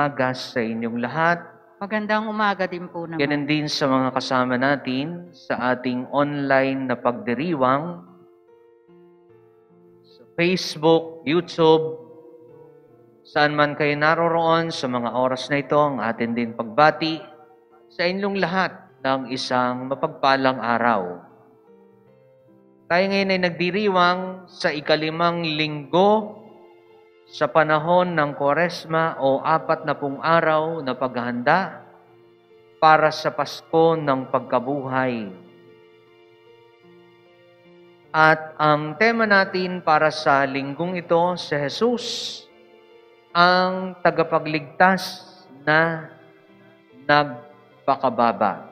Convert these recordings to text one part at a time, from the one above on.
umaga sa inyong lahat. Magandang umaga din po naman. Ganun din sa mga kasama natin sa ating online na pagdiriwang sa Facebook, YouTube, saan man kayo naroroon sa mga oras na ito, ang atin din pagbati sa inyong lahat ng isang mapagpalang araw. Tayo ngayon ay nagdiriwang sa ikalimang linggo sa panahon ng Kwaresma o 40 araw na paghahanda para sa Pasko ng Pagkabuhay. At ang tema natin para sa linggong ito, si Jesus, ang tagapagligtas na nagpakababa.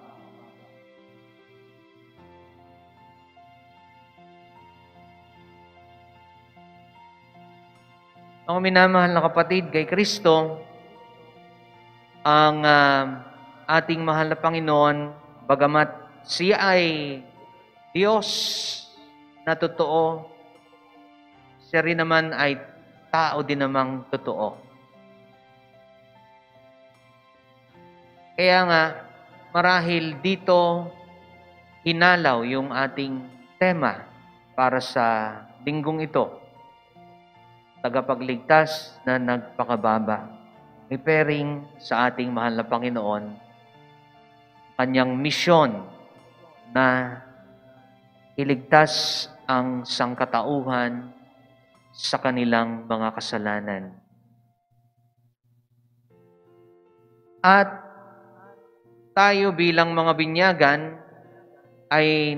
Mga minamahal na kapatid, kay Kristo, ang ating mahal na Panginoon, bagamat siya ay Diyos na totoo, siya rin naman ay tao din namang totoo. Kaya nga, marahil dito hinalaw yung ating tema para sa linggong ito. Tagapagligtas na nagpakababa. Referring sa ating mahal na Panginoon, kanyang misyon na iligtas ang sangkatauhan sa kanilang mga kasalanan. At tayo bilang mga binyagan ay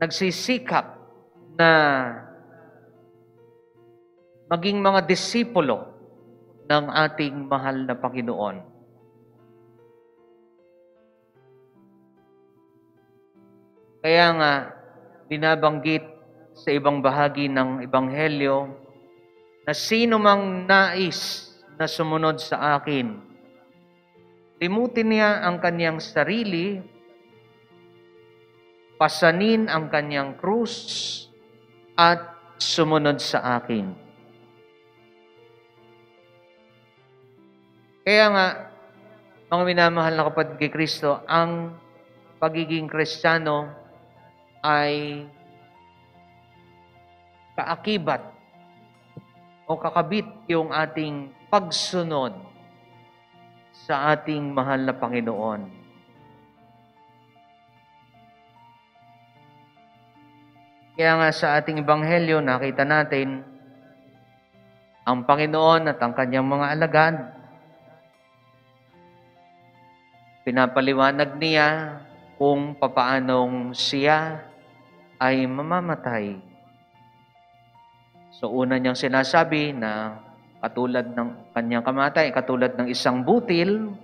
nagsisikap na maging mga disipulo ng ating mahal na Panginoon. Kaya nga, binabanggit sa ibang bahagi ng Ebanghelyo na sino mang nais na sumunod sa akin, limutin niya ang kanyang sarili, pasanin ang kanyang krus, at sumunod sa akin. Kaya nga, mga minamahal na kapatid kay Kristo, ang pagiging Kristiyano ay kaakibat o kakabit yung ating pagsunod sa ating mahal na Panginoon. Kaya nga sa ating Ebanghelyo, nakita natin ang Panginoon at ang kanyang mga alagad. Pinapaliwanag niya kung papaanong siya ay mamamatay. So una niyang sinasabi na katulad ng kanyang kamatay, katulad ng isang butil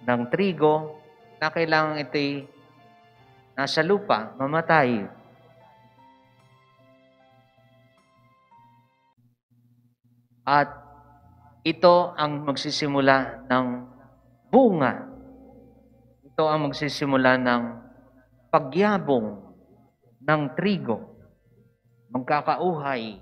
ng trigo na kailangan ito'y nasa lupa, mamatay. At ito ang magsisimula ng bunga. Ito ang magsisimula ng pagyabong ng trigo, magkakauhay.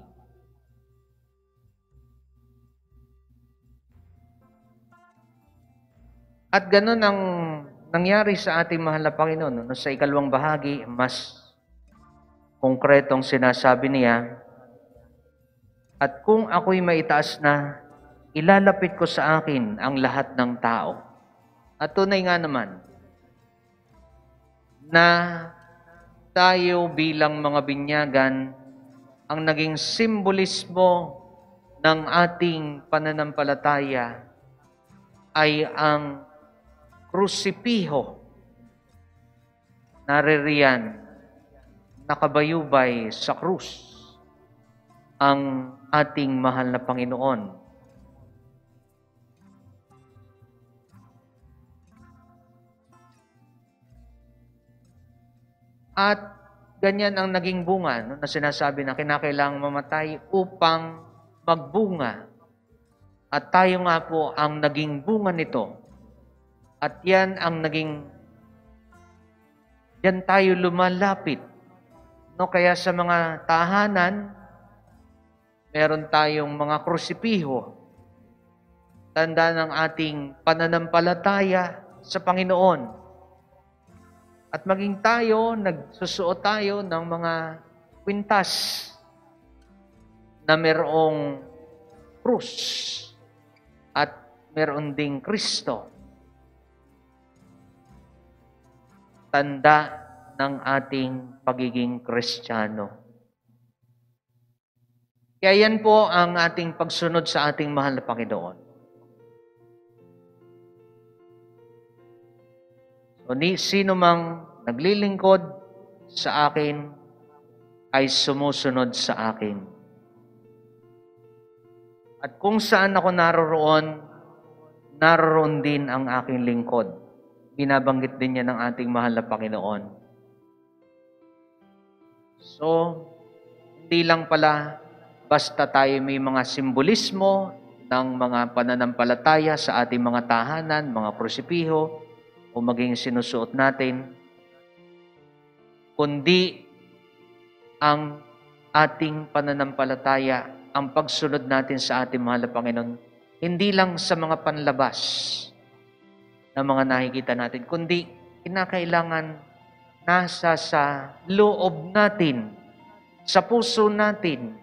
At ganun ang nangyari sa ating mahal na Panginoon. Sa ikalawang bahagi, mas konkretong sinasabi niya, at kung ako'y maitaas na, ilalapit ko sa akin ang lahat ng tao. At tunay nga naman, na tayo bilang mga binyagan ang naging simbolismo ng ating pananampalataya ay ang krusipiho. Naririyan, nakabayubay sa krus ang ating mahal na Panginoon. At ganyan ang naging bunga na sinasabi na kinakailangang mamatay upang magbunga. At tayo nga po ang naging bunga nito. At yan ang yan tayo lumalapit. No, kaya sa mga tahanan, meron tayong mga krusipiho tanda ng ating pananampalataya sa Panginoon. At maging tayo, nagsusuot tayo ng mga kwintas na merong krus at meron ding Kristo. Tanda ng ating pagiging Kristiyano. Kaya yan po ang ating pagsunod sa ating mahal na Panginoon. So, sino mang naglilingkod sa akin ay sumusunod sa akin. At kung saan ako naroon din ang aking lingkod. Binabanggit din niya ng ating mahal na Panginoon. So, hindi lang pala basta tayo may mga simbolismo ng mga pananampalataya sa ating mga tahanan, mga prosipiho, o maging sinusuot natin, kundi ang ating pananampalataya, ang pagsunod natin sa ating mahal na Panginoon, hindi lang sa mga panlabas na mga nakikita natin, kundi kinakailangan nasa sa loob natin, sa puso natin,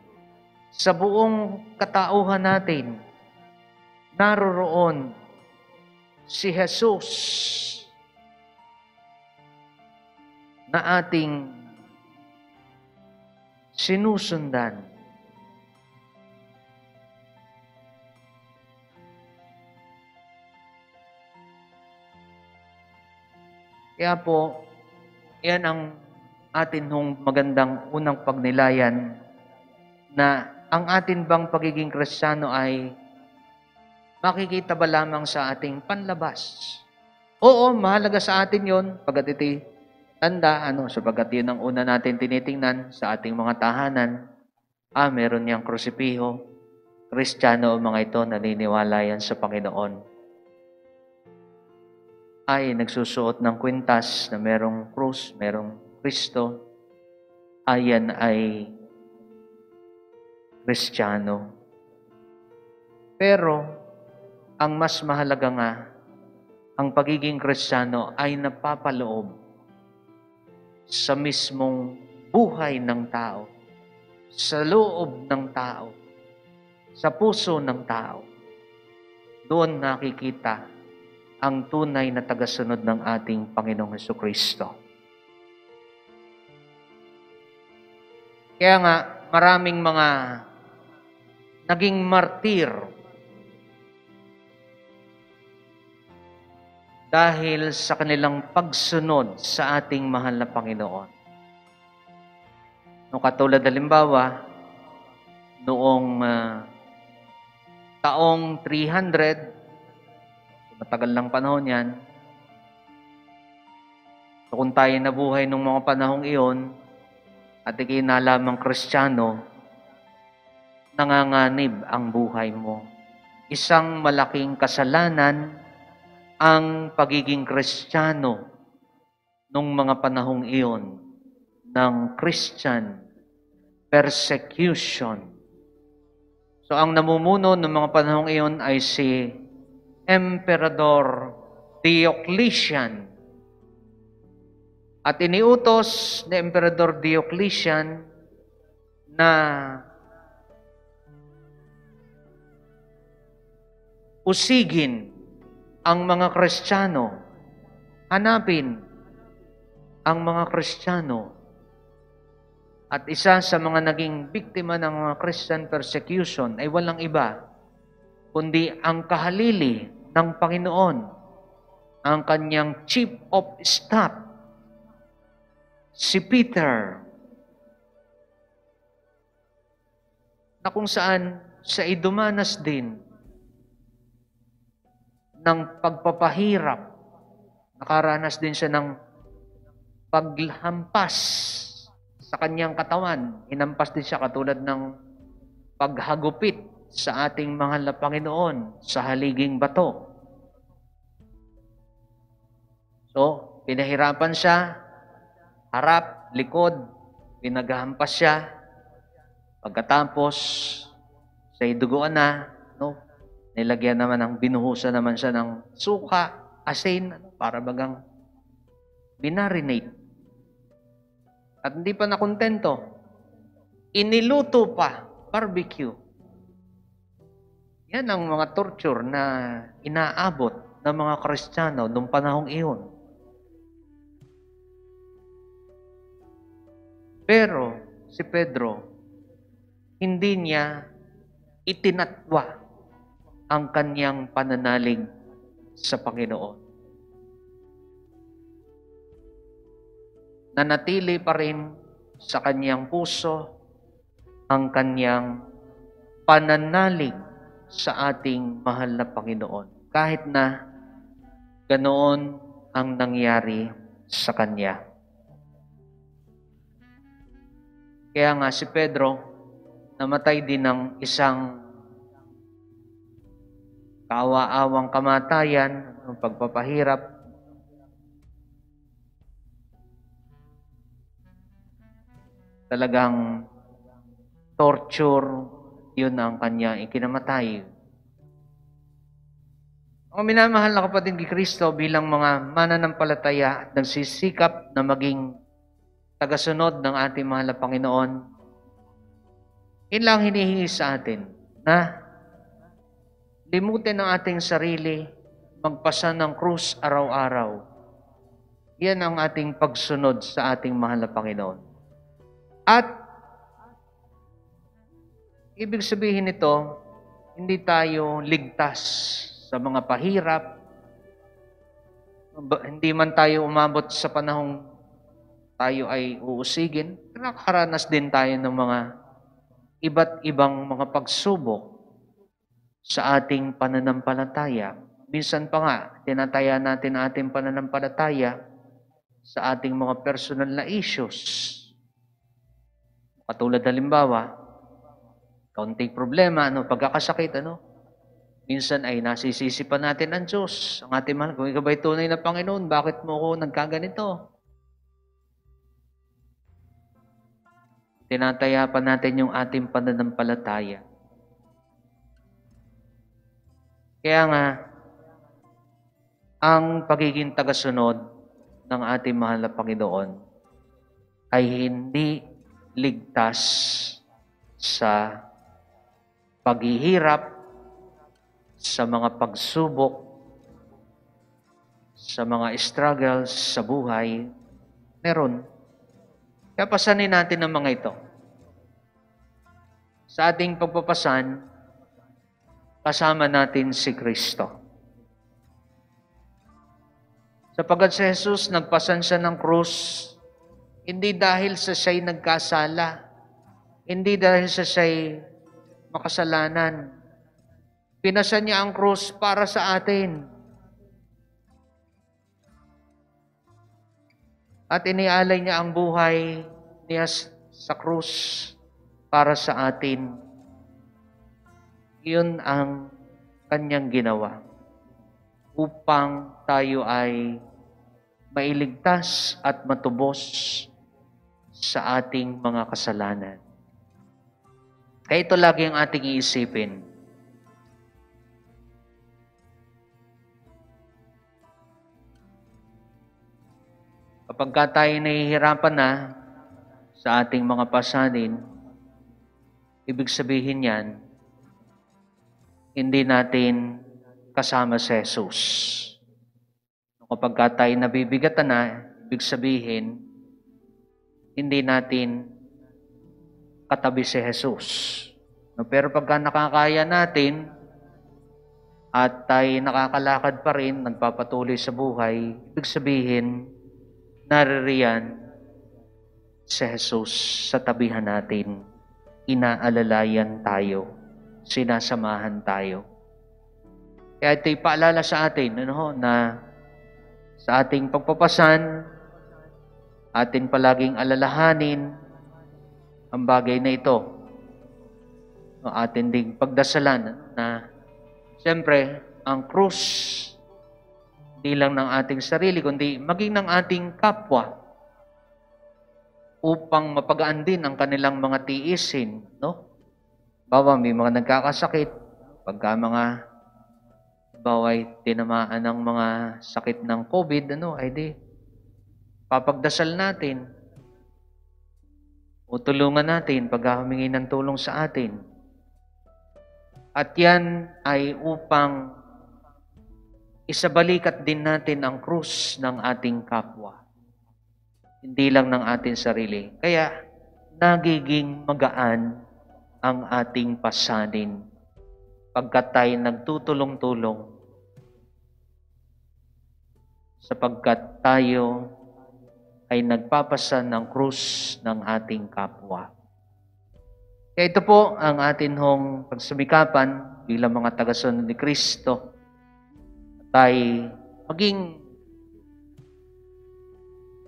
sa buong katauhan natin, naroroon si Jesus na ating sinusundan. Kaya po, yan ang atin hong magandang unang pagnilayan na ang atin bang pagiging Kristiyano ay makikita ba lamang sa ating panlabas? Oo, mahalaga sa atin yon pagkat iti tanda, sapagkat yun ang una natin tinitingnan sa ating mga tahanan. Meron niyang krusipiho. Kristiyano ang mga ito, naniniwala yan sa Panginoon. Ay nagsusuot ng kwintas na merong krus, merong Kristo. Ayan ay Kristiyano. Pero, ang mas mahalaga nga, ang pagiging Kristiyano ay napapaloob sa mismong buhay ng tao, sa loob ng tao, sa puso ng tao. Doon nakikita ang tunay na tagasunod ng ating Panginoong Hesukristo. Kaya nga, maraming mga naging martir dahil sa kanilang pagsunod sa ating mahal na Panginoon. Katulad halimbawa, noong taong 300, matagal lang panahon yan, so kung tayo nabuhay nung mga panahong iyon, at ikay nalamang Kristiyano, nanganganib ang buhay mo. Isang malaking kasalanan ang pagiging Kristiyano nung mga panahong iyon ng Christian persecution. So ang namumuno ng mga panahong iyon ay si Emperador Diocletian. At iniutos ni Emperador Diocletian na usigin ang mga Kristiyano, hanapin ang mga Kristiyano. At isa sa mga naging biktima ng mga Christian persecution ay walang iba, kundi ang kahalili ng Panginoon, ang kanyang Chief of Staff, si Peter, na kung saan siya ay dumanas din ng pagpapahirap. Nakaranas din siya ng paghampas sa kanyang katawan. Hinampas din siya katulad ng paghagupit sa ating mahal na Panginoon sa haliging bato. So, pinahirapan siya, harap, likod, pinaghampas siya. Pagkatapos, siya'y duguan na, Nilagyan naman ng binuhusan naman siya ng suka, asin, para bagang binarinate. At hindi pa nakontento, iniluto pa, barbecue. Yan ang mga torture na inaabot ng mga Kristiyano noong panahong iyon. Pero si Pedro, hindi niya itinatwa ang kanyang pananalig sa Panginoon. Nanatili pa rin sa kanyang puso ang kanyang pananalig sa ating mahal na Panginoon. Kahit na ganoon ang nangyari sa kanya. Kaya nga si Pedro, namatay din ng isang kaawa-awang kamatayan, ng pagpapahirap. Talagang torture, yun ang kanya ikinamatay. Ang minamahal na kapatid ni Kristo, bilang mga mananampalataya at nagsisikap na maging tagasunod ng ating mahal na Panginoon, yun lang hinihingi sa atin na limutin ang ating sarili, magpasa ng krus araw-araw. Yan ang ating pagsunod sa ating mahal na Panginoon. At ibig sabihin nito, hindi tayo ligtas sa mga pahirap. Hindi man tayo umabot sa panahong tayo ay uusigin. Nakakaranas din tayo ng mga iba't ibang mga pagsubok sa ating pananampalataya. Minsan pa nga, tinataya natin ang ating pananampalataya sa ating mga personal na issues. Katulad halimbawa, kaunting problema, pagkakasakit, minsan ay nasisisi pa natin ang Diyos. Ang ating mahal, kung ikaw ba'y tunay na Panginoon, bakit mo ako nagkaganito? Tinataya pa natin yung ating pananampalataya. Kaya nga, ang pagiging tagasunod ng ating mahal na Panginoon ay hindi ligtas sa paghihirap, sa mga pagsubok, sa mga struggles sa buhay. Meron. Kaya pasanin natin ang mga ito. Sa ating pagpapasan, kasama natin si Kristo. Sapagkat si Jesus nagpasan siya ng krus, hindi dahil sa siya'y nagkasala, hindi dahil sa siya'y makasalanan. Pinasan niya ang krus para sa atin. At inialay niya ang buhay niya sa krus para sa atin. Iyon ang kanyang ginawa upang tayo ay mailigtas at matubos sa ating mga kasalanan. Kaya ito lagi ang ating iisipin. Kapag tayo nahihirapan na sa ating mga pasanin, ibig sabihin yan, hindi natin kasama si Jesus. Kapag tayo nabibigatan na, ibig sabihin, hindi natin katabi si Jesus. Pero pagka nakakaya natin at tayo nakakalakad pa rin, nagpapatuloy sa buhay, ibig sabihin, naririyan si Jesus sa tabihan natin. Inaalalayan tayo. Sinasamahan tayo. Kaya ito'y paalala sa atin na sa ating pagpapasan, atin palaging alalahanin ang bagay na ito. Atin ding pagdasalan na siyempre ang krus hindi lang ng ating sarili, kundi maging ng ating kapwa upang mapagaan din ang kanilang mga tiisin. Bawa may mga nagkakasakit, pagka mga baway tinamaan ng mga sakit ng COVID, ay di, papagdasal natin o tulungan natin pag humingi ng tulong sa atin. At yan ay upang isabalikat din natin ang krus ng ating kapwa. Hindi lang ng ating sarili. Kaya nagiging magaan ang ating pasanin pagkat tayo nagtutulong-tulong, sapagkat tayo ay nagpapasan ng krus ng ating kapwa. Kaya ito po ang atin hong pagsumikapan bilang mga tagasunod ni Kristo. Tayo maging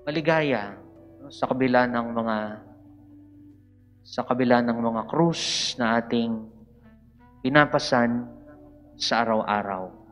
maligaya sa kabila ng mga krus na ating pinapasan sa araw-araw.